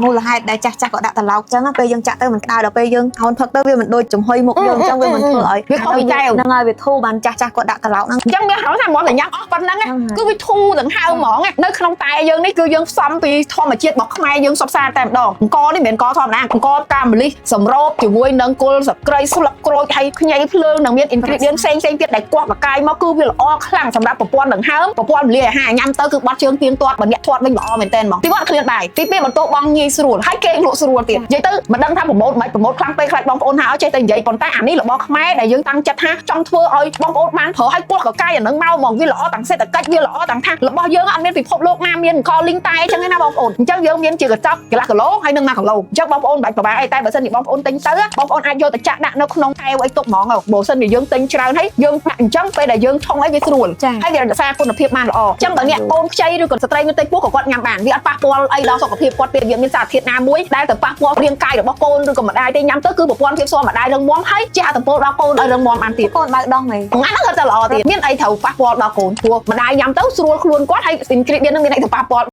មូលហេតុដែលចាស់ក៏ដាក់ត្រឡោកចឹងពេលយើងចាក់ទៅមិនក្តៅដល់ពេលយើងហោនផឹកទៅវាមិនដូចចំហុយមុខយើងចឹងវាមិនធ្វើឲ្យវាខុសពីកែវហ្នឹងហើយវាធូរបានចាស់ក៏ដាក់ត្រឡោកហ្នឹងចឹងវាហៅថាហ្មងតែញ៉ាំអស់ប៉ុណ្្នឹងគឺវាធូរទាំងហើមហ្មងនៅក្នុងតែយើងនេះគឺយើងផ្សំពីធម្មជាតិរបស់ខ្មែរយើងសុបសាតែម្ដងអង្គនេះមិនមែនអង្គធម្មតាអង្គកាម៉ាលីសសម្រូបជាមួយនឹងគល់សក្រីស្លឹកក្រូចហើយខ្ញីភ្លើងនិងមាន ingredient ផ្សេងទៀតដែលគាត់បកាយមកគឺវាល្អខ្លាំងសម្រាប់ប្រព័ន្ធដង្ហើមប្រព័ន្ធរំលាយអាហារញ៉ាំទៅគឺបាត់ជើងទៀងទាត់បើអ្នកធាត់វិញល្អមែនទែនហ្មងទីវត្តឃ្លានបាយទី2បន្ទោបងងាយស្រួលហើយគេលក់ស្រួលទៀតនិយាយទៅមិនដឹងថាប្រម៉ូតមិនប្រម៉ូតខ្លាំងពេកខ្លាចបងប្អូនហៅចេះតែនិយាយប៉ុន្តែអានេះរបស់ខ្មែរដែលយើងតាំងចិត្តថាចង់ធ្វើឲ្យបងប្អូនបានប្រើឲ្យគាត់កកាយអានឹងមកហ្មងវាល្អទាំងសេដ្ឋកិច្ចវាល្អទាំងថារបស់យើងអត់មានពិភពលោកណាមានអង្គលីងតែអញ្ចឹងណាបងប្អូនអញ្ចឹងយើងមានជាកញ្ចប់កន្លះគីឡូហើយនឹង1គីឡូអញ្ចឹងបងប្អូនបាច់ប្រហែលអីតែបើសិនជាបងប្អូនទិញទៅបងប្អូនអាចយកទៅចាក់ដាក់នៅក្នុងថែវអីទុកហ្មងបើសិនជាយើងទិញច្រើនហើយយើងដាក់អញ្ចឹងពេលដែលយើងឆុងអីវាស្រួលហើយវារក្សាគុណភាពបានល្អអញ្ចឹងបើអ្នកកូនខ្ចីឬក៏ស្ត្រីមានតិចពោះក៏គាត់ញ៉ាំបានវាអត់ប៉ះពាល់អីដល់សុខភាពគាត់ទៀតវាមានសារធាតុណាមួយដែលទៅប៉ះពាល់រាងកាយរបស់កូនឬក៏ម្ដាយទេញ៉ាំទៅគឺប្រព័ន្ធភាពស៊ាំម្ដាយរឹងមាំហើយជះតំពោលដល់កូនឲ្យរឹងមាំបានទៀតកូនបើកដោះហ្មងហ្នឹងគាត់ទៅល្អទៀតមានអីត្រូវប៉ះពាល់ដល់កូនព្រោះម្ដាយញ៉ាំទៅស្រួលខ្លួនគាត់ហើយ ingredient នឹងមានអីទៅប៉ះពាល់